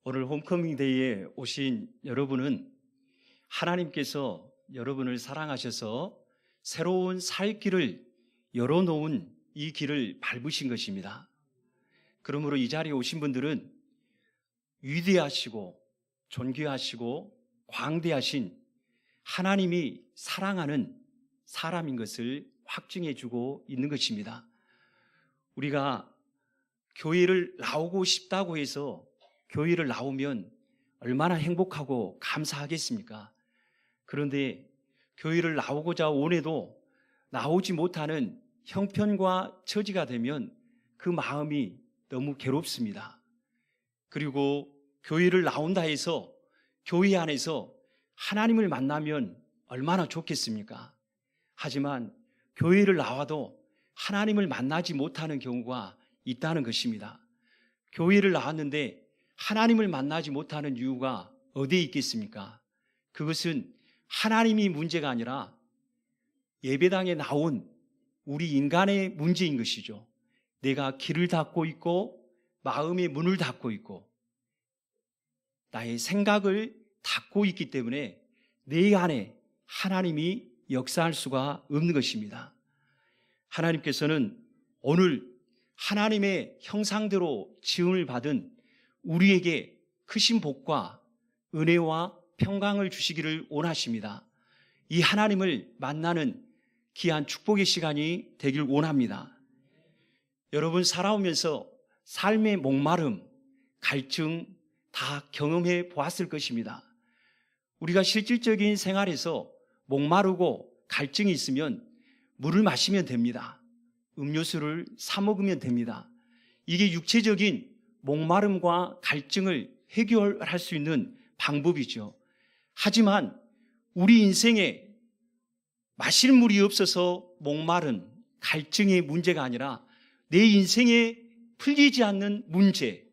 오늘 홈커밍 데이에 오신 여러분은 하나님께서 여러분을 사랑하셔서 새로운 살 길을 열어놓은 이 길을 밟으신 것입니다. 그러므로 이 자리에 오신 분들은 위대하시고 존귀하시고 광대하신 하나님이 사랑하는 사람인 것을 확증해 주고 있는 것입니다. 우리가 교회를 나오고 싶다고 해서 교회를 나오면 얼마나 행복하고 감사하겠습니까? 그런데 교회를 나오고자 원해도 나오지 못하는 형편과 처지가 되면 그 마음이 너무 괴롭습니다. 그리고 교회를 나온다 해서 교회 안에서 하나님을 만나면 얼마나 좋겠습니까? 하지만 교회를 나와도 하나님을 만나지 못하는 경우가 있다는 것입니다. 교회를 나왔는데 하나님을 만나지 못하는 이유가 어디에 있겠습니까? 그것은 하나님이 문제가 아니라 예배당에 나온 우리 인간의 문제인 것이죠. 내가 길을 닫고 있고 마음의 문을 닫고 있고 나의 생각을 닫고 있기 때문에 내 안에 하나님이 역사할 수가 없는 것입니다. 하나님께서는 오늘 하나님의 형상대로 지음을 받은 우리에게 크신 복과 은혜와 평강을 주시기를 원하십니다. 이 하나님을 만나는 귀한 축복의 시간이 되길 원합니다. 여러분 살아오면서 삶의 목마름, 갈증 다 경험해 보았을 것입니다. 우리가 실질적인 생활에서 목마르고 갈증이 있으면 물을 마시면 됩니다. 음료수를 사 먹으면 됩니다. 이게 육체적인 목마름과 갈증을 해결할 수 있는 방법이죠. 하지만 우리 인생에 마실 물이 없어서 목마른 갈증의 문제가 아니라 내 인생에 풀리지 않는 문제,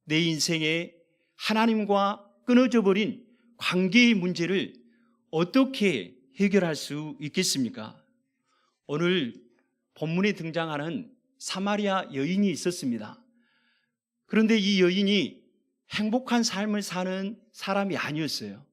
내 인생에 하나님과 끊어져 버린 관계의 문제를 어떻게 해결할 수 있겠습니까? 오늘 본문에 등장하는 사마리아 여인이 있었습니다. 그런데 이 여인이 행복한 삶을 사는 사람이 아니었어요.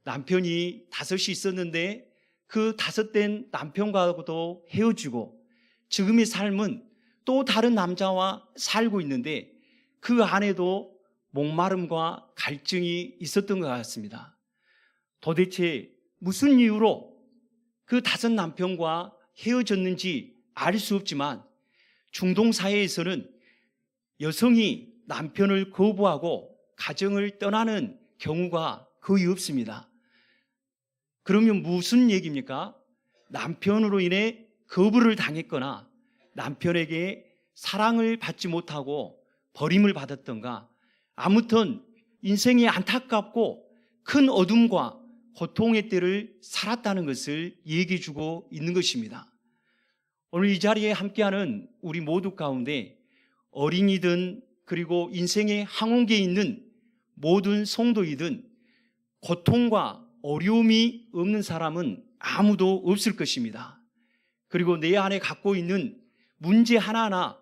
남편이 5이 있었는데 그 5된 남편과도 헤어지고 지금의 삶은 또 다른 남자와 살고 있는데 그 안에도 목마름과 갈증이 있었던 것 같습니다. 도대체 무슨 이유로 그 5 남편과 헤어졌는지 알 수 없지만 중동 사회에서는 여성이 남편을 거부하고 가정을 떠나는 경우가 거의 없습니다. 그러면 무슨 얘기입니까? 남편으로 인해 거부를 당했거나 남편에게 사랑을 받지 못하고 버림을 받았던가 아무튼 인생이 안타깝고 큰 어둠과 고통의 때를 살았다는 것을 얘기해 주고 있는 것입니다. 오늘 이 자리에 함께하는 우리 모두 가운데 어린이든 그리고 인생의 항원기에 있는 모든 성도이든 고통과 어려움이 없는 사람은 아무도 없을 것입니다. 그리고 내 안에 갖고 있는 문제 하나하나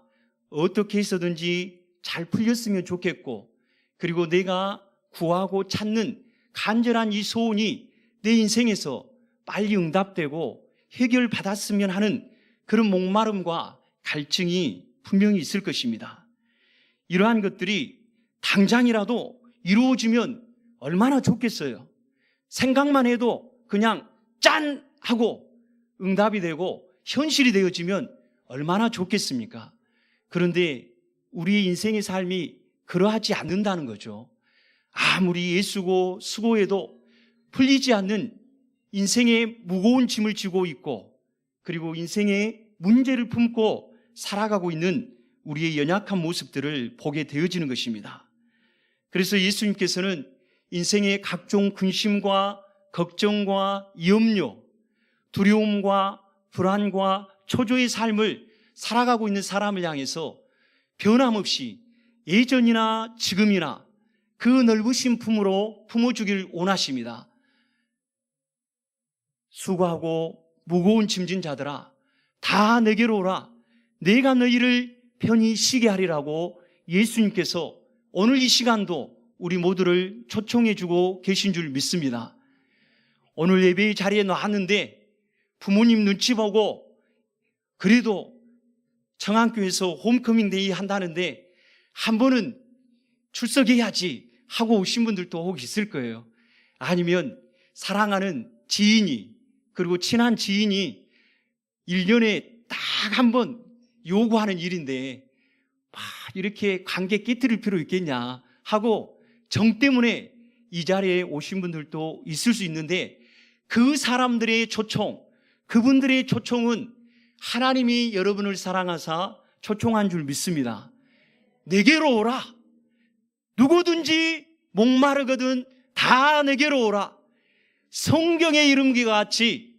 어떻게 해서든지 잘 풀렸으면 좋겠고 그리고 내가 구하고 찾는 간절한 이 소원이 내 인생에서 빨리 응답되고 해결받았으면 하는 그런 목마름과 갈증이 분명히 있을 것입니다. 이러한 것들이 당장이라도 이루어지면 얼마나 좋겠어요. 생각만 해도 그냥 짠! 하고 응답이 되고 현실이 되어지면 얼마나 좋겠습니까? 그런데 우리의 인생의 삶이 그러하지 않는다는 거죠. 아무리 애쓰고 수고해도 풀리지 않는 인생의 무거운 짐을 지고 있고 그리고 인생의 문제를 품고 살아가고 있는 우리의 연약한 모습들을 보게 되어지는 것입니다. 그래서 예수님께서는 인생의 각종 근심과 걱정과 염려, 두려움과 불안과 초조의 삶을 살아가고 있는 사람을 향해서 변함없이 예전이나 지금이나 그 넓으신 품으로 품어주길 원하십니다. 수고하고 무거운 짐진 자들아 다 내게로 오라 내가 너희를 편히 쉬게 하리라고 예수님께서 오늘 이 시간도 우리 모두를 초청해주고 계신 줄 믿습니다. 오늘 예배의 자리에 나왔는데 부모님 눈치 보고 그래도 청안교회에서 홈커밍 데이 한다는데 한 번은 출석해야지 하고 오신 분들도 혹 있을 거예요. 아니면 사랑하는 지인이, 그리고 친한 지인이 1년에 딱 한 번 요구하는 일인데 이렇게 관계 깨뜨릴 필요 있겠냐 하고 정 때문에 이 자리에 오신 분들도 있을 수 있는데, 그 사람들의 초청, 그분들의 초청은 하나님이 여러분을 사랑하사 초청한 줄 믿습니다. 내게로 오라. 누구든지 목마르거든 다 내게로 오라. 성경의 이름과 같이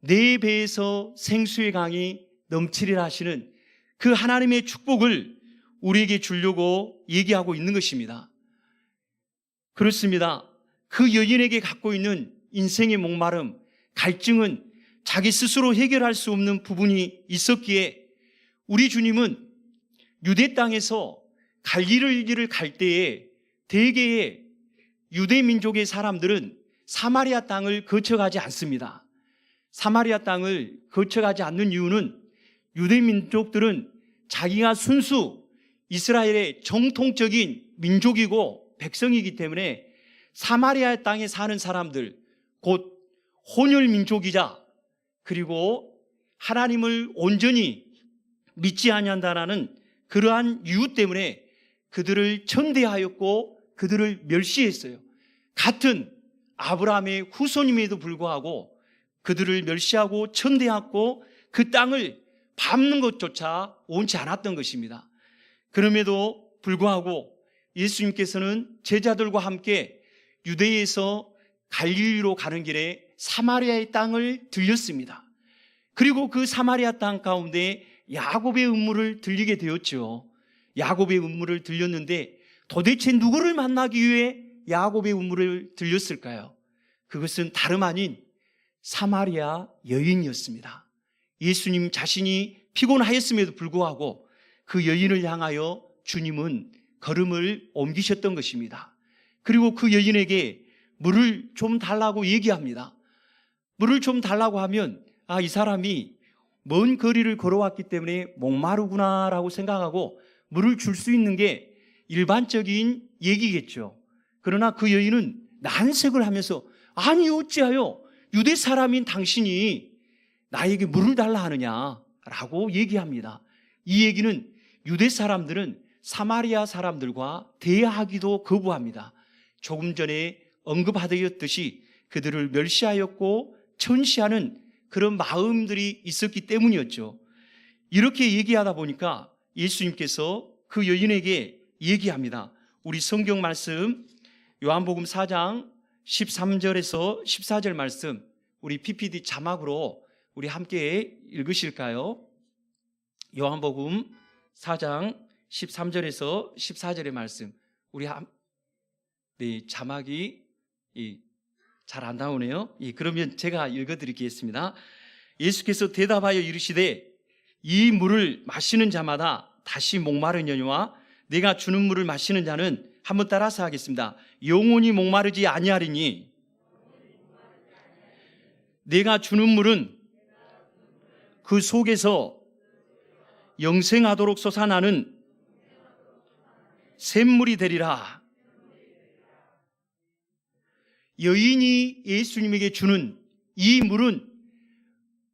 내 배에서 생수의 강이 넘치리라 하시는 그 하나님의 축복을 우리에게 주려고 얘기하고 있는 것입니다. 그렇습니다. 그 여인에게 갖고 있는 인생의 목마름, 갈증은 자기 스스로 해결할 수 없는 부분이 있었기에 우리 주님은 유대 땅에서 갈릴리를 갈 때에 대개의 유대 민족의 사람들은 사마리아 땅을 거쳐가지 않습니다. 사마리아 땅을 거쳐가지 않는 이유는 유대 민족들은 자기가 순수 이스라엘의 정통적인 민족이고 백성이기 때문에 사마리아 땅에 사는 사람들, 곧 혼혈 민족이자 그리고 하나님을 온전히 믿지 아니한다라는 그러한 이유 때문에 그들을 천대하였고 그들을 멸시했어요. 같은 아브라함의 후손임에도 불구하고 그들을 멸시하고 천대하고 그 땅을 밟는 것조차 옳지 않았던 것입니다. 그럼에도 불구하고 예수님께서는 제자들과 함께 유대에서 갈릴리로 가는 길에 사마리아의 땅을 들렸습니다. 그리고 그 사마리아 땅 가운데 야곱의 음물을 들리게 되었죠. 야곱의 음물을 들렸는데 도대체 누구를 만나기 위해 야곱의 음물을 들렸을까요? 그것은 다름 아닌 사마리아 여인이었습니다. 예수님 자신이 피곤하였음에도 불구하고 그 여인을 향하여 주님은 걸음을 옮기셨던 것입니다. 그리고 그 여인에게 물을 좀 달라고 얘기합니다. 물을 좀 달라고 하면 이 사람이 먼 거리를 걸어왔기 때문에 목마르구나라고 생각하고 물을 줄 수 있는 게 일반적인 얘기겠죠. 그러나 그 여인은 난색을 하면서 아니 어찌하여 유대 사람인 당신이 나에게 물을 달라 하느냐라고 얘기합니다. 이 얘기는 유대 사람들은 사마리아 사람들과 대화하기도 거부합니다. 조금 전에 언급하였듯이 그들을 멸시하였고 천시하는 그런 마음들이 있었기 때문이었죠. 이렇게 얘기하다 보니까 예수님께서 그 여인에게 얘기합니다. 우리 성경 말씀 요한복음 4장 13절에서 14절 말씀, 우리 PPT 자막으로 우리 함께 읽으실까요? 요한복음 4장 13절에서 14절의 말씀, 우리 자막이 잘 안 나오네요. 그러면 제가 읽어드리겠습니다. 예수께서 대답하여 이르시되 이 물을 마시는 자마다 다시 목마르려니와 내가 주는 물을 마시는 자는, 한번 따라서 하겠습니다. 영원히 목마르지 아니하리니 내가 주는 물은 그 속에서 영생하도록 솟아나는 샘물이 되리라. 여인이 예수님에게 주는 이 물은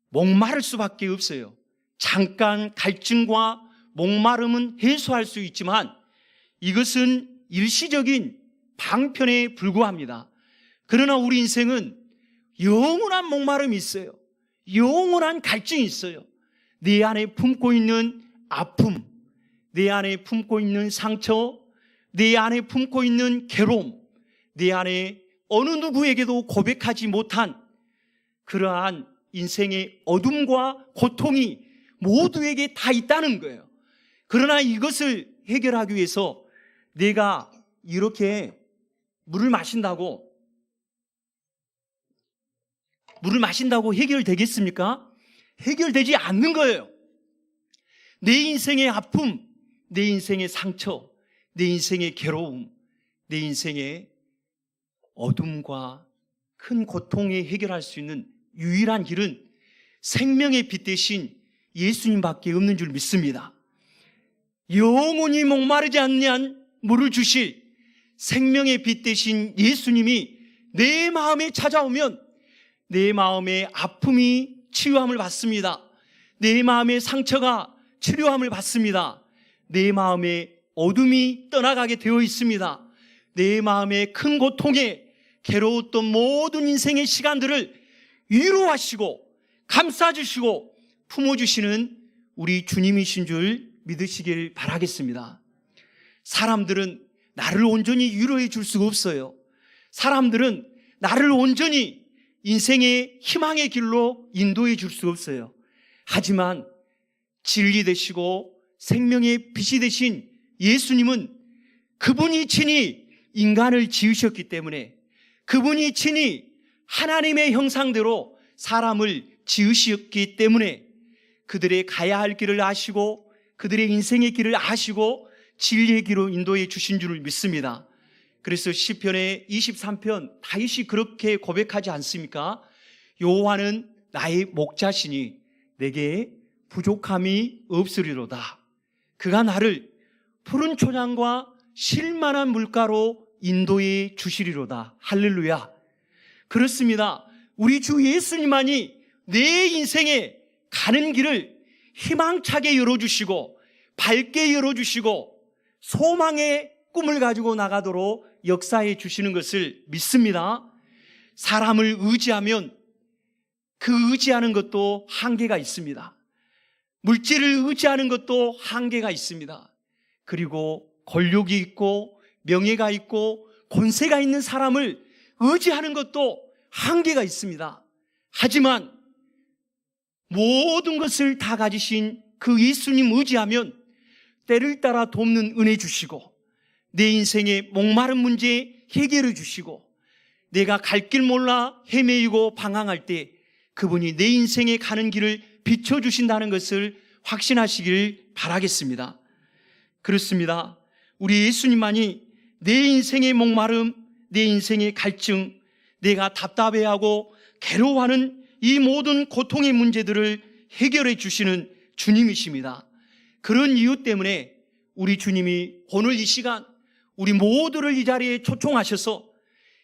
목마를 수밖에 없어요. 잠깐 갈증과 목마름은 해소할 수 있지만 이것은 일시적인 방편에 불과합니다. 그러나 우리 인생은 영원한 목마름이 있어요. 영원한 갈증이 있어요. 내 안에 품고 있는 아픔, 내 안에 품고 있는 상처, 내 안에 품고 있는 괴로움, 내 안에 어느 누구에게도 고백하지 못한 그러한 인생의 어둠과 고통이 모두에게 다 있다는 거예요. 그러나 이것을 해결하기 위해서 내가 이렇게 물을 마신다고 해결되겠습니까? 해결되지 않는 거예요. 내 인생의 아픔, 내 인생의 상처, 내 인생의 괴로움, 내 인생의 어둠과 큰 고통에 해결할 수 있는 유일한 길은 생명의 빛 대신 예수님밖에 없는 줄 믿습니다. 영원히 목마르지 않는 물을 주실 생명의 빛 대신 예수님이 내 마음에 찾아오면 내 마음의 아픔이 치유함을 받습니다. 내 마음의 상처가 치료함을 받습니다. 내 마음의 어둠이 떠나가게 되어 있습니다. 내 마음의 큰 고통에 괴로웠던 모든 인생의 시간들을 위로하시고 감싸주시고 품어주시는 우리 주님이신 줄 믿으시길 바라겠습니다. 사람들은 나를 온전히 위로해 줄 수가 없어요. 사람들은 나를 온전히 인생의 희망의 길로 인도해 줄 수 없어요. 하지만 진리 되시고 생명의 빛이 되신 예수님은 그분이 친히 인간을 지으셨기 때문에, 그분이 친히 하나님의 형상대로 사람을 지으셨기 때문에 그들의 가야 할 길을 아시고 그들의 인생의 길을 아시고 진리의 길로 인도해 주신 줄 믿습니다. 그래서 시편의 23편 다윗이 그렇게 고백하지 않습니까? 여호와는 나의 목자시니 내게 부족함이 없으리로다. 그가 나를 푸른 초장과 쉴만한 물가로 인도해 주시리로다. 할렐루야. 그렇습니다. 우리 주 예수님만이 내 인생에 가는 길을 희망차게 열어주시고 밝게 열어주시고 소망의 꿈을 가지고 나가도록 역사해 주시는 것을 믿습니다. 사람을 의지하면 그 의지하는 것도 한계가 있습니다. 물질을 의지하는 것도 한계가 있습니다. 그리고 권력이 있고 명예가 있고 권세가 있는 사람을 의지하는 것도 한계가 있습니다. 하지만 모든 것을 다 가지신 그 예수님 의지하면 때를 따라 돕는 은혜 주시고 내 인생의 목마른 문제 해결해 주시고 내가 갈 길 몰라 헤매이고 방황할 때 그분이 내 인생에 가는 길을 비춰주신다는 것을 확신하시길 바라겠습니다. 그렇습니다. 우리 예수님만이 내 인생의 목마름, 내 인생의 갈증, 내가 답답해하고 괴로워하는 이 모든 고통의 문제들을 해결해 주시는 주님이십니다. 그런 이유 때문에 우리 주님이 오늘 이 시간 우리 모두를 이 자리에 초청하셔서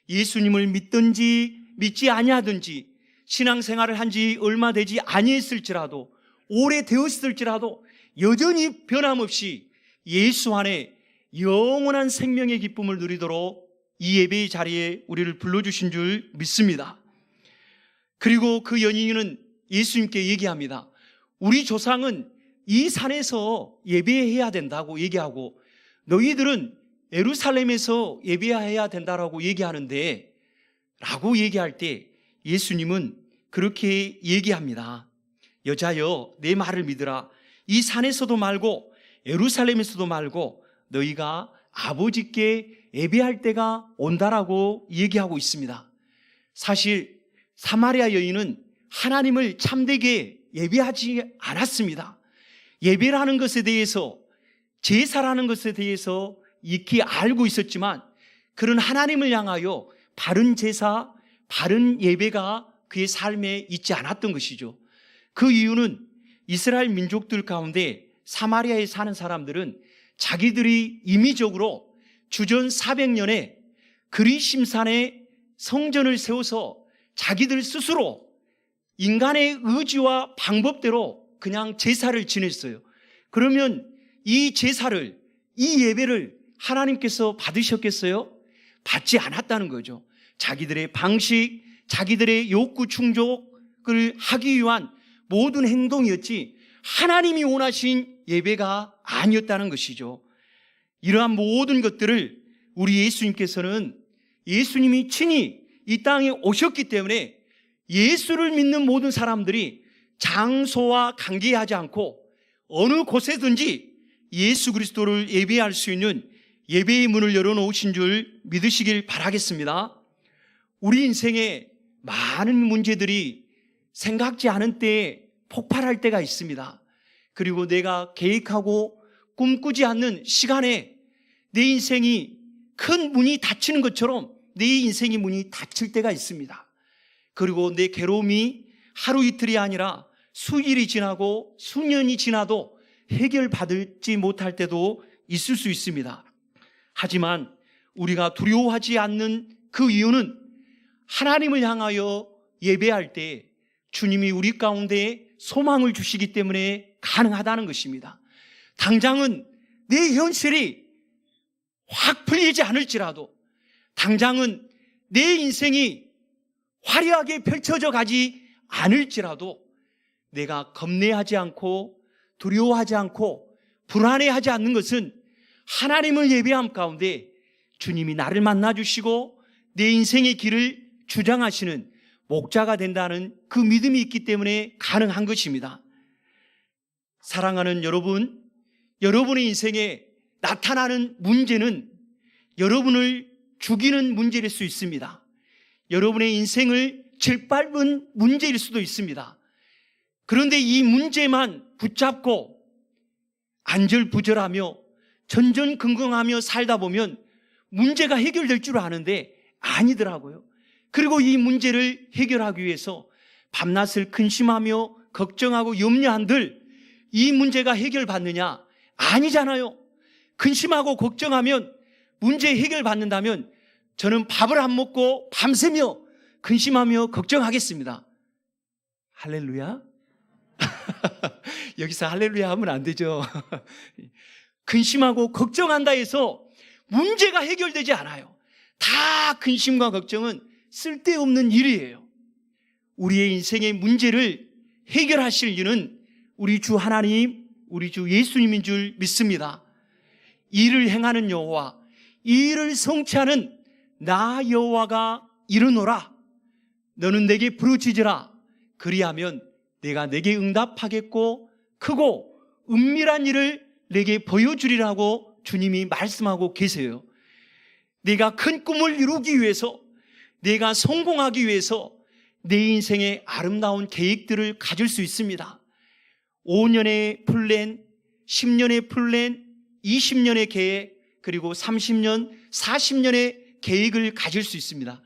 예수님을 믿든지 믿지 아니하든지 신앙생활을 한 지 얼마 되지 아니했을지라도 오래되었을지라도 여전히 변함없이 예수 안에 영원한 생명의 기쁨을 누리도록 이 예배의 자리에 우리를 불러주신 줄 믿습니다. 그리고 그 연인은 예수님께 얘기합니다. 우리 조상은 이 산에서 예배해야 된다고 얘기하고 너희들은 예루살렘에서 예배해야 된다라고 얘기하는데 라고 얘기할 때 예수님은 그렇게 얘기합니다. 여자여 내 말을 믿으라. 이 산에서도 말고 예루살렘에서도 말고 너희가 아버지께 예배할 때가 온다라고 얘기하고 있습니다. 사실 사마리아 여인은 하나님을 참되게 예배하지 않았습니다. 예배라는 것에 대해서 제사라는 것에 대해서 익히 알고 있었지만 그런 하나님을 향하여 바른 제사, 바른 예배가 그의 삶에 있지 않았던 것이죠. 그 이유는 이스라엘 민족들 가운데 사마리아에 사는 사람들은 자기들이 임의적으로 주전 400년에 그리심산에 성전을 세워서 자기들 스스로 인간의 의지와 방법대로 그냥 제사를 지냈어요. 그러면 이 제사를, 이 예배를 하나님께서 받으셨겠어요? 받지 않았다는 거죠. 자기들의 방식, 자기들의 욕구 충족을 하기 위한 모든 행동이었지 하나님이 원하신 예배가 아니었다는 것이죠. 이러한 모든 것들을 우리 예수님께서는 예수님이 친히 이 땅에 오셨기 때문에 예수를 믿는 모든 사람들이 장소와 관계하지 않고 어느 곳에든지 예수 그리스도를 예배할 수 있는 예배의 문을 열어놓으신 줄 믿으시길 바라겠습니다. 우리 인생에 많은 문제들이 생각지 않은 때에 폭발할 때가 있습니다. 그리고 내가 계획하고 꿈꾸지 않는 시간에 내 인생이 큰 문이 닫히는 것처럼 내 인생의 문이 닫힐 때가 있습니다. 그리고 내 괴로움이 하루 이틀이 아니라 수일이 지나고 수년이 지나도 해결받지 못할 때도 있을 수 있습니다. 하지만 우리가 두려워하지 않는 그 이유는 하나님을 향하여 예배할 때 주님이 우리 가운데 소망을 주시기 때문에 가능하다는 것입니다. 당장은 내 현실이 확 풀리지 않을지라도, 당장은 내 인생이 화려하게 펼쳐져 가지 않을지라도 내가 겁내하지 않고 두려워하지 않고 불안해하지 않는 것은 하나님을 예배함 가운데 주님이 나를 만나주시고 내 인생의 길을 주장하시는 목자가 된다는 그 믿음이 있기 때문에 가능한 것입니다. 사랑하는 여러분, 여러분의 인생에 나타나는 문제는 여러분을 죽이는 문제일 수 있습니다. 여러분의 인생을 짓밟은 문제일 수도 있습니다. 그런데 이 문제만 붙잡고 안절부절하며 전전긍긍하며 살다 보면 문제가 해결될 줄 아는데 아니더라고요. 그리고 이 문제를 해결하기 위해서 밤낮을 근심하며 걱정하고 염려한들 이 문제가 해결받느냐? 아니잖아요. 근심하고 걱정하면 문제 해결받는다면 저는 밥을 안 먹고 밤새며 근심하며 걱정하겠습니다. 할렐루야? 여기서 할렐루야 하면 안 되죠. 근심하고 걱정한다 해서 문제가 해결되지 않아요. 다 근심과 걱정은 쓸데없는 일이에요. 우리의 인생의 문제를 해결하실 이는 우리 주 하나님, 우리 주 예수님인 줄 믿습니다. 이를 행하는 여호와, 이 일을 성취하는 나 여호와가 이르노라. 너는 내게 부르짖으라. 그리하면 내가 내게 응답하겠고 크고 은밀한 일을 내게 보여주리라고 주님이 말씀하고 계세요. 내가 큰 꿈을 이루기 위해서, 내가 성공하기 위해서 내 인생의 아름다운 계획들을 가질 수 있습니다. 5년의 플랜, 10년의 플랜, 20년의 계획, 그리고 30년, 40년의 계획을 가질 수 있습니다.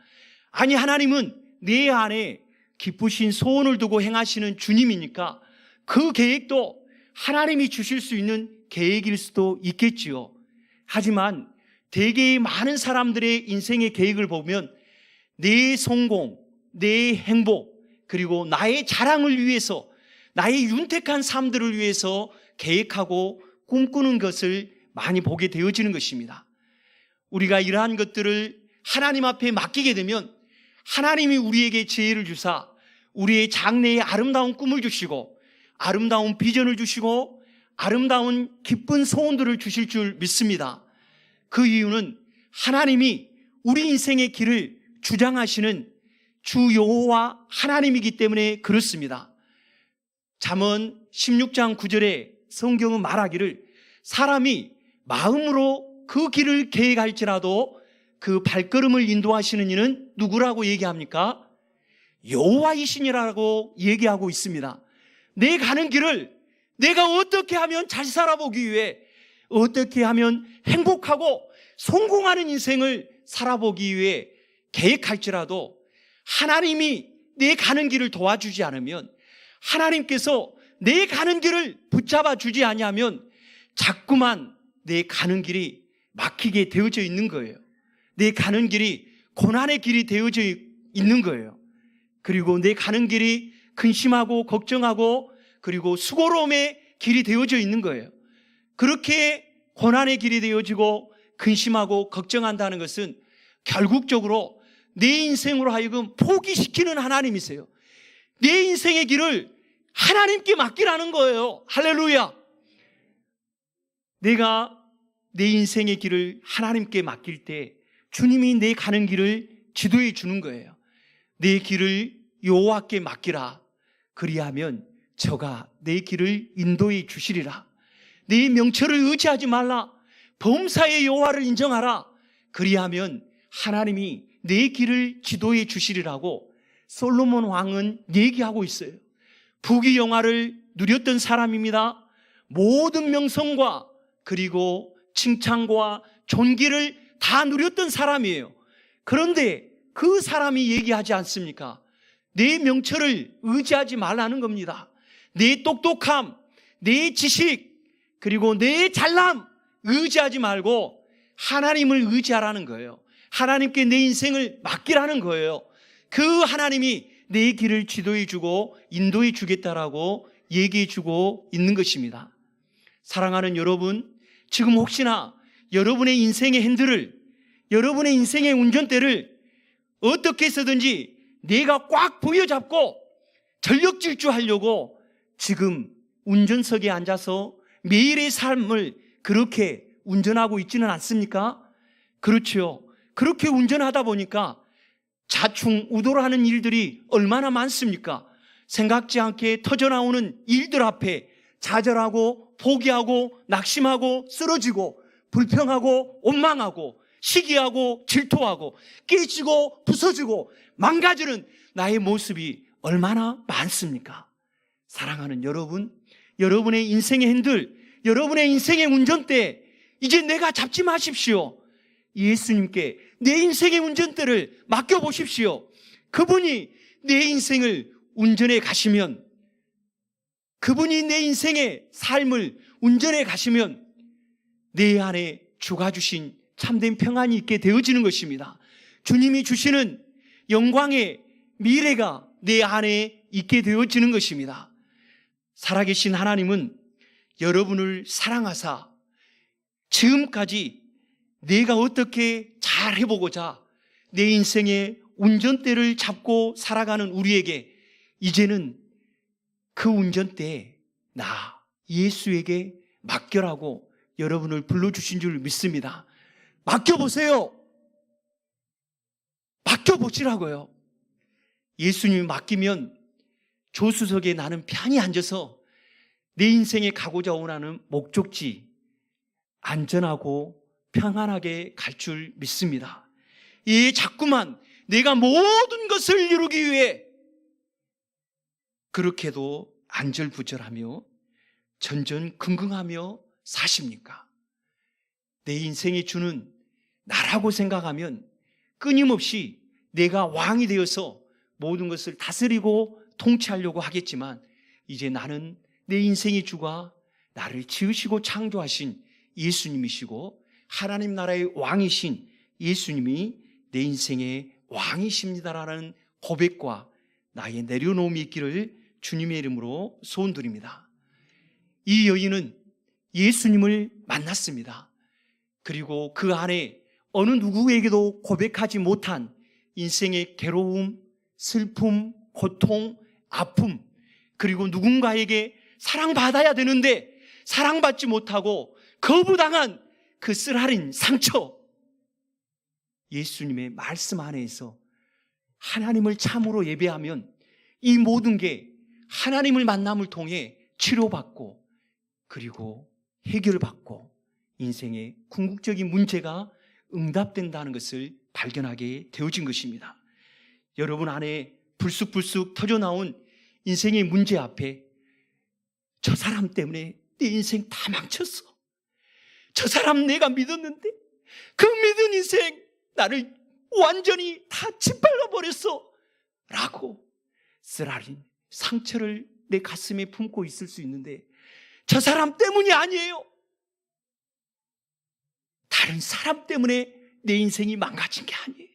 아니, 하나님은 내 안에 기쁘신 소원을 두고 행하시는 주님이니까 그 계획도 하나님이 주실 수 있는 계획일 수도 있겠지요. 하지만 대개의 많은 사람들의 인생의 계획을 보면 내 성공, 내 행복, 그리고 나의 자랑을 위해서, 나의 윤택한 삶들을 위해서 계획하고 꿈꾸는 것을 많이 보게 되어지는 것입니다. 우리가 이러한 것들을 하나님 앞에 맡기게 되면 하나님이 우리에게 지혜를 주사 우리의 장래에 아름다운 꿈을 주시고 아름다운 비전을 주시고 아름다운 기쁜 소원들을 주실 줄 믿습니다. 그 이유는 하나님이 우리 인생의 길을 주장하시는 주 여호와 하나님이기 때문에 그렇습니다. 잠언 16장 9절에 성경은 말하기를 사람이 마음으로 그 길을 계획할지라도 그 발걸음을 인도하시는 이는 누구라고 얘기합니까? 여호와이시니라고 얘기하고 있습니다. 내 가는 길을 내가 어떻게 하면 잘 살아보기 위해, 어떻게 하면 행복하고 성공하는 인생을 살아보기 위해 계획할지라도 하나님이 내 가는 길을 도와주지 않으면, 하나님께서 내 가는 길을 붙잡아 주지 아니하면 자꾸만 내 가는 길이 막히게 되어져 있는 거예요. 내 가는 길이 고난의 길이 되어져 있는 거예요. 그리고 내 가는 길이 근심하고 걱정하고 그리고 수고로움의 길이 되어져 있는 거예요. 그렇게 고난의 길이 되어지고 근심하고 걱정한다는 것은 결국적으로 내 인생으로 하여금 포기시키는 하나님이세요. 내 인생의 길을 하나님께 맡기라는 거예요. 할렐루야. 내가 내 인생의 길을 하나님께 맡길 때 주님이 내 가는 길을 지도해 주는 거예요. 내 길을 여호와께 맡기라. 그리하면 저가 내 길을 인도해 주시리라. 내 명철을 의지하지 말라. 범사의 여호와를 인정하라. 그리하면 하나님이 내 길을 지도해 주시리라고 솔로몬 왕은 얘기하고 있어요. 부귀영화를 누렸던 사람입니다. 모든 명성과 그리고 칭찬과 존귀를 다 누렸던 사람이에요. 그런데 그 사람이 얘기하지 않습니까? 내 명철을 의지하지 말라는 겁니다. 내 똑똑함, 내 지식, 그리고 내 잘남 의지하지 말고 하나님을 의지하라는 거예요. 하나님께 내 인생을 맡기라는 거예요. 그 하나님이 내 길을 지도해 주고 인도해 주겠다라고 얘기해 주고 있는 것입니다. 사랑하는 여러분, 지금 혹시나 여러분의 인생의 핸들을, 여러분의 인생의 운전대를 어떻게 해서든지 내가 꽉 부여잡고 전력 질주하려고 지금 운전석에 앉아서 매일의 삶을 그렇게 운전하고 있지는 않습니까? 그렇죠. 그렇게 운전하다 보니까 자충우돌하는 일들이 얼마나 많습니까? 생각지 않게 터져나오는 일들 앞에 좌절하고 포기하고 낙심하고 쓰러지고 불평하고 원망하고 시기하고 질투하고 깨지고 부서지고 망가지는 나의 모습이 얼마나 많습니까? 사랑하는 여러분, 여러분의 인생의 핸들, 여러분의 인생의 운전대 이제 내가 잡지 마십시오. 예수님께 내 인생의 운전대를 맡겨보십시오. 그분이 내 인생을 운전해 가시면, 그분이 내 인생의 삶을 운전해 가시면 내 안에 주가 주신 참된 평안이 있게 되어지는 것입니다. 주님이 주시는 영광의 미래가 내 안에 있게 되어지는 것입니다. 살아계신 하나님은 여러분을 사랑하사 지금까지 내가 어떻게 잘 해보고자 내 인생의 운전대를 잡고 살아가는 우리에게 이제는 그 운전대에 나 예수에게 맡겨라고 여러분을 불러주신 줄 믿습니다. 맡겨보세요. 맡겨보시라고요. 예수님이 맡기면 조수석에 나는 편히 앉아서 내 인생에 가고자 원하는 목적지 안전하고 평안하게 갈 줄 믿습니다. 자꾸만 내가 모든 것을 이루기 위해 그렇게도 안절부절하며 전전긍긍하며 사십니까? 내 인생이 주는 나라고 생각하면 끊임없이 내가 왕이 되어서 모든 것을 다스리고 통치하려고 하겠지만 이제 나는 내 인생의 주가 나를 지으시고 창조하신 예수님이시고 하나님 나라의 왕이신 예수님이 내 인생의 왕이십니다라는 고백과 나의 내려놓음이 있기를 주님의 이름으로 소원드립니다. 이 여인은 예수님을 만났습니다. 그리고 그 안에 어느 누구에게도 고백하지 못한 인생의 괴로움, 슬픔, 고통, 아픔, 그리고 누군가에게 사랑받아야 되는데 사랑받지 못하고 거부당한 그 쓰라린 상처, 예수님의 말씀 안에서 하나님을 참으로 예배하면 이 모든 게 하나님을 만남을 통해 치료받고 그리고 해결받고 인생의 궁극적인 문제가 응답된다는 것을 발견하게 되어진 것입니다. 여러분 안에 불쑥불쑥 터져나온 인생의 문제 앞에 저 사람 때문에 내 인생 다 망쳤어. 저 사람 내가 믿었는데 그 믿은 인생 나를 완전히 다 짓밟아 버렸어 라고 쓰라린 상처를 내 가슴에 품고 있을 수 있는데 저 사람 때문이 아니에요. 다른 사람 때문에 내 인생이 망가진 게 아니에요.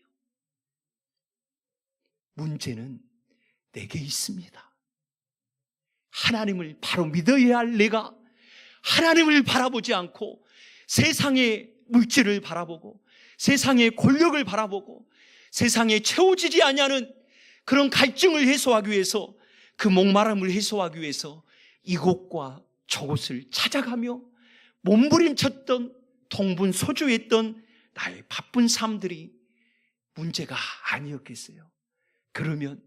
문제는 내게 있습니다. 하나님을 바로 믿어야 할 내가 하나님을 바라보지 않고 세상의 물질을 바라보고 세상의 권력을 바라보고 세상에 채워지지 아니하는 그런 갈증을 해소하기 위해서 그 목마름을 해소하기 위해서 이곳과 저곳을 찾아가며 몸부림쳤던 동분서주했던 나의 바쁜 삶들이 문제가 아니었겠어요. 그러면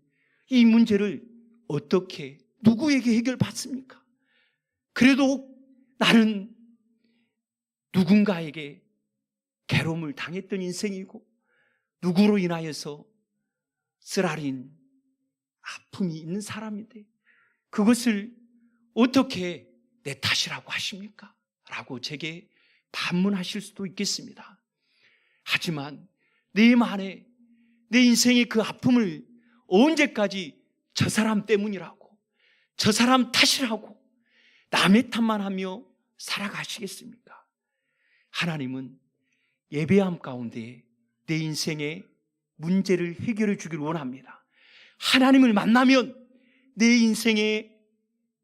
이 문제를 어떻게 누구에게 해결받습니까? 그래도 나는 누군가에게 괴로움을 당했던 인생이고 누구로 인하여서 쓰라린 아픔이 있는 사람인데 그것을 어떻게 내 탓이라고 하십니까? 라고 제게 반문하실 수도 있겠습니다. 하지만 내 안에 내 인생의 그 아픔을 언제까지 저 사람 때문이라고, 저 사람 탓이라고 남의 탓만 하며 살아가시겠습니까? 하나님은 예배함 가운데 내 인생의 문제를 해결해 주기를 원합니다. 하나님을 만나면 내 인생에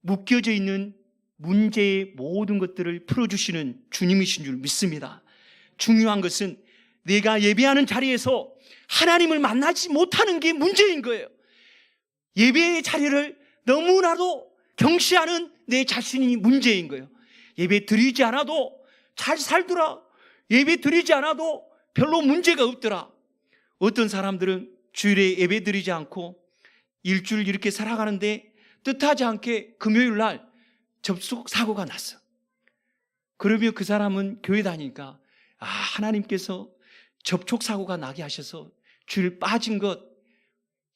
묶여져 있는 문제의 모든 것들을 풀어주시는 주님이신 줄 믿습니다. 중요한 것은 내가 예배하는 자리에서 하나님을 만나지 못하는 게 문제인 거예요. 예배의 자리를 너무나도 경시하는 내 자신이 문제인 거예요. 예배 드리지 않아도 잘 살더라. 예배 드리지 않아도 별로 문제가 없더라. 어떤 사람들은 주일에 예배 드리지 않고 일주일 이렇게 살아가는데 뜻하지 않게 금요일 날 접촉 사고가 났어. 그러면 그 사람은 교회 다니니까 하나님께서 접촉 사고가 나게 하셔서 주일 빠진 것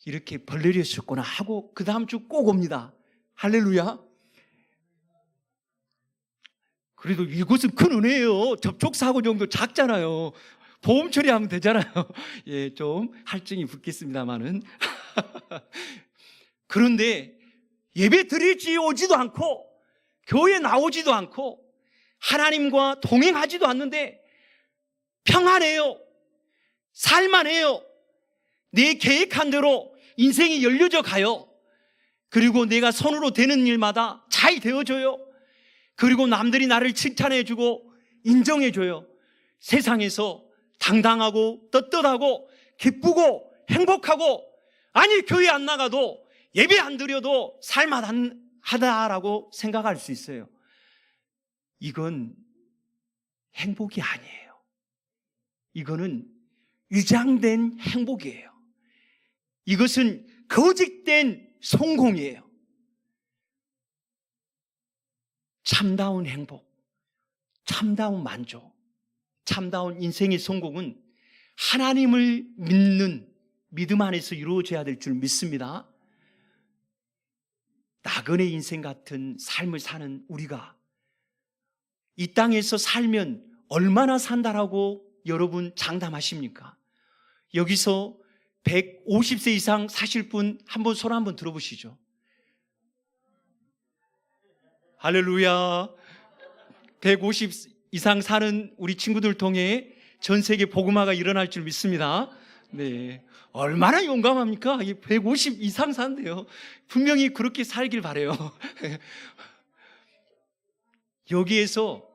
이렇게 벌내리셨구나 하고 그 다음 주 꼭 옵니다. 할렐루야. 그래도 이것은 큰 은혜예요. 접촉 사고 정도 작잖아요. 보험 처리하면 되잖아요. 예, 좀 할증이 붙겠습니다만은. 그런데 예배 드리지 오지도 않고 교회 나오지도 않고 하나님과 동행하지도 않는데 평안해요. 살만해요. 내 계획한 대로 인생이 열려져 가요. 그리고 내가 손으로 되는 일마다 잘 되어져요. 그리고 남들이 나를 칭찬해주고 인정해줘요. 세상에서 당당하고 떳떳하고 기쁘고 행복하고, 아니 교회 안 나가도 예배 안 드려도 살만하다라고 생각할 수 있어요. 이건 행복이 아니에요. 이거는 위장된 행복이에요. 이것은 거짓된 성공이에요. 참다운 행복, 참다운 만족, 참다운 인생의 성공은 하나님을 믿는 믿음 안에서 이루어져야 될 줄 믿습니다. 나그네 인생 같은 삶을 사는 우리가 이 땅에서 살면 얼마나 산다라고 여러분 장담하십니까? 여기서 150세 이상 사실 분 한번 손 한번 들어보시죠. 할렐루야. 150 이상 사는 우리 친구들 통해 전 세계 복음화가 일어날 줄 믿습니다. 네, 얼마나 용감합니까? 150 이상 산대요. 분명히 그렇게 살길 바래요. 여기에서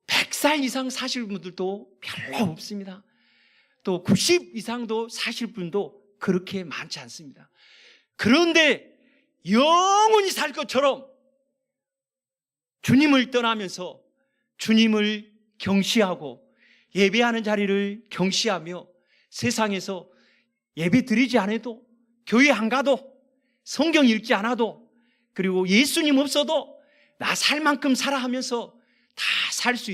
100살 이상 사실 분들도 별로 없습니다. 또 90 이상도 사실 분도 그렇게 많지 않습니다. 그런데 영원히 살 것처럼 주님을 떠나면서 주님을 경시하고 예배하는 자리를 경시하며 세상에서 예배 드리지 않아도, 교회 안 가도, 성경 읽지 않아도, 그리고 예수님 없어도 나 살 만큼 살아 하면서 다 살 수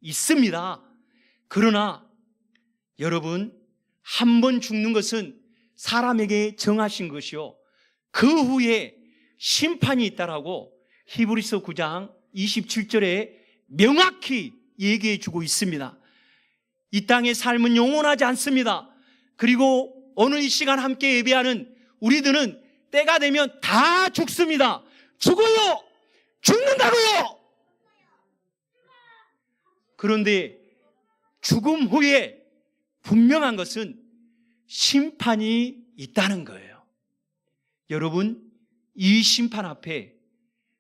있습니다. 그러나 여러분, 한 번 죽는 것은 사람에게 정하신 것이요, 그 후에 심판이 있다라고 히브리서 9장 27절에 명확히 얘기해 주고 있습니다. 이 땅의 삶은 영원하지 않습니다. 그리고 오늘 이 시간 함께 예배하는 우리들은 때가 되면 다 죽습니다. 죽어요! 죽는다고요! 그런데 죽음 후에 분명한 것은 심판이 있다는 거예요. 여러분, 이 심판 앞에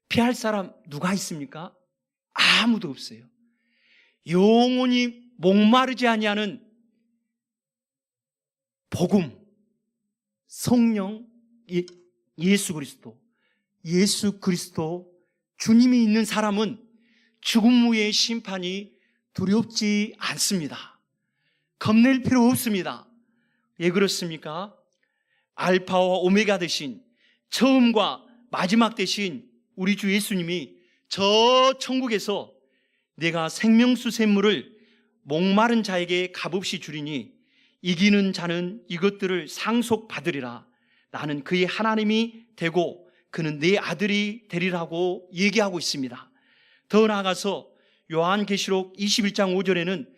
피할 사람 누가 있습니까? 아무도 없어요. 영원히 목마르지 아니하는 복음, 성령, 예수 그리스도 주님이 있는 사람은 죽음 후의 심판이 두렵지 않습니다. 겁낼 필요 없습니다. 왜 그렇습니까? 알파와 오메가 되신, 처음과 마지막 되신 우리 주 예수님이 저 천국에서 내가 생명수 샘물을 목마른 자에게 값없이 주리니 이기는 자는 이것들을 상속받으리라. 나는 그의 하나님이 되고 그는 내 아들이 되리라고 얘기하고 있습니다. 더 나아가서 요한계시록 21장 5절에는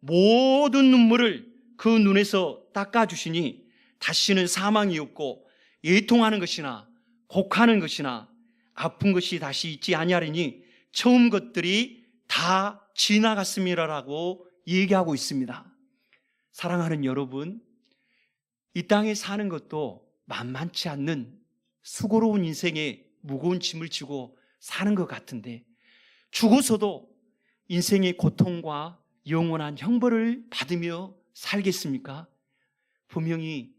모든 눈물을 그 눈에서 닦아주시니 다시는 사망이 없고 애통하는 것이나 곡하는 것이나 아픈 것이 다시 있지 아니하리니 처음 것들이 다 지나갔음이라고 얘기하고 있습니다. 사랑하는 여러분, 이 땅에 사는 것도 만만치 않는 수고로운 인생에 무거운 짐을 지고 사는 것 같은데 죽어서도 인생의 고통과 영원한 형벌을 받으며 살겠습니까? 분명히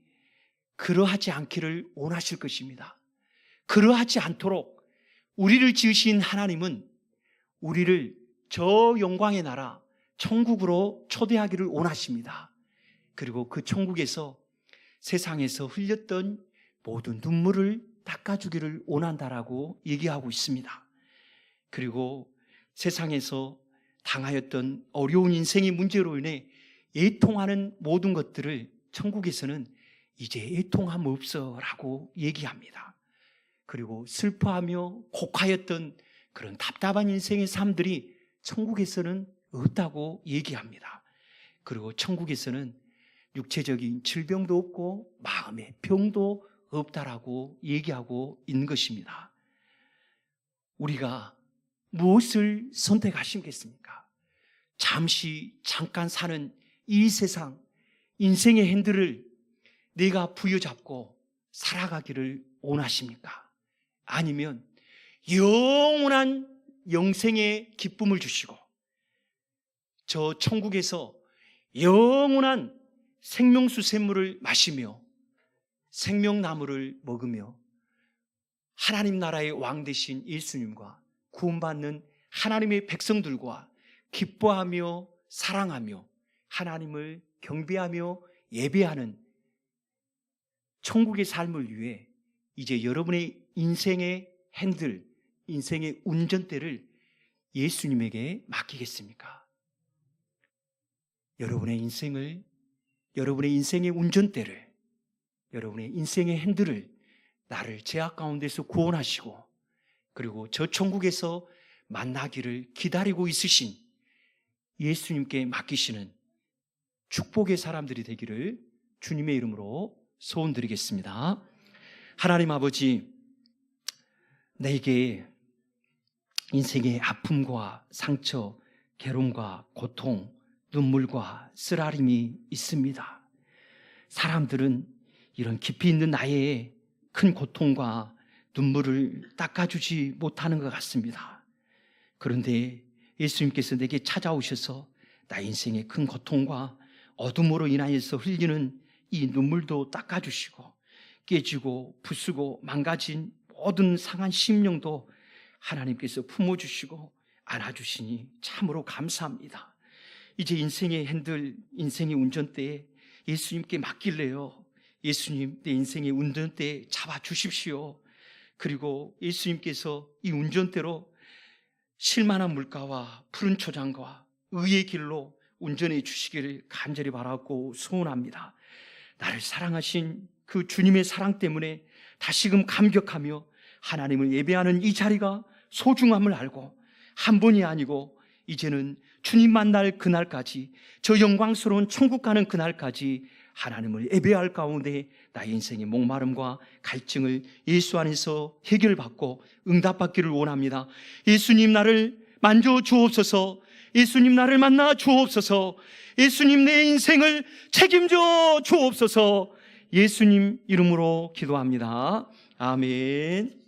그러하지 않기를 원하실 것입니다. 그러하지 않도록 우리를 지으신 하나님은 우리를 저 영광의 나라 천국으로 초대하기를 원하십니다. 그리고 그 천국에서 세상에서 흘렸던 모든 눈물을 닦아주기를 원한다라고 얘기하고 있습니다. 그리고 세상에서 당하였던 어려운 인생의 문제로 인해 애통하는 모든 것들을 천국에서는 이제 애통함 없어라고 얘기합니다. 그리고 슬퍼하며 곡하였던 그런 답답한 인생의 삶들이 천국에서는 없다고 얘기합니다. 그리고 천국에서는 육체적인 질병도 없고 마음의 병도 없다라고 얘기하고 있는 것입니다. 우리가 무엇을 선택하시겠습니까? 잠깐 사는 이 세상, 인생의 핸들을 내가 부여잡고 살아가기를 원하십니까? 아니면 영원한 영생의 기쁨을 주시고 저 천국에서 영원한 생명수 샘물을 마시며 생명나무를 먹으며 하나님 나라의 왕 되신 예수님과 구원받는 하나님의 백성들과 기뻐하며 사랑하며 하나님을 경배하며 예배하는 천국의 삶을 위해 이제 여러분의 인생의 핸들, 인생의 운전대를 예수님에게 맡기겠습니까? 여러분의 인생의 운전대를, 여러분의 인생의 핸들을 나를 죄악 가운데서 구원하시고 그리고 저 천국에서 만나기를 기다리고 있으신 예수님께 맡기시는 축복의 사람들이 되기를 주님의 이름으로 소원드리겠습니다. 하나님 아버지, 내게 인생의 아픔과 상처, 괴로움과 고통, 눈물과 쓰라림이 있습니다. 사람들은 이런 깊이 있는 나의 큰 고통과 눈물을 닦아주지 못하는 것 같습니다. 그런데 예수님께서 내게 찾아오셔서 나 인생의 큰 고통과 어둠으로 인하여서 흘리는 이 눈물도 닦아주시고 깨지고 부수고 망가진 모든 상한 심령도 하나님께서 품어주시고 안아주시니 참으로 감사합니다. 이제 인생의 핸들, 인생의 운전대에 예수님께 맡길래요. 예수님, 내 인생의 운전대 잡아주십시오. 그리고 예수님께서 이 운전대로 실만한 물가와 푸른 초장과 의의 길로 운전해 주시기를 간절히 바라고 소원합니다. 나를 사랑하신 그 주님의 사랑 때문에 다시금 감격하며 하나님을 예배하는 이 자리가 소중함을 알고 한 번이 아니고 이제는 주님 만날 그날까지, 저 영광스러운 천국 가는 그날까지 하나님을 예배할 가운데 나의 인생의 목마름과 갈증을 예수 안에서 해결받고 응답받기를 원합니다. 예수님, 나를 만져 주옵소서. 예수님, 나를 만나 주옵소서. 예수님, 내 인생을 책임져 주옵소서. 예수님 이름으로 기도합니다. 아멘.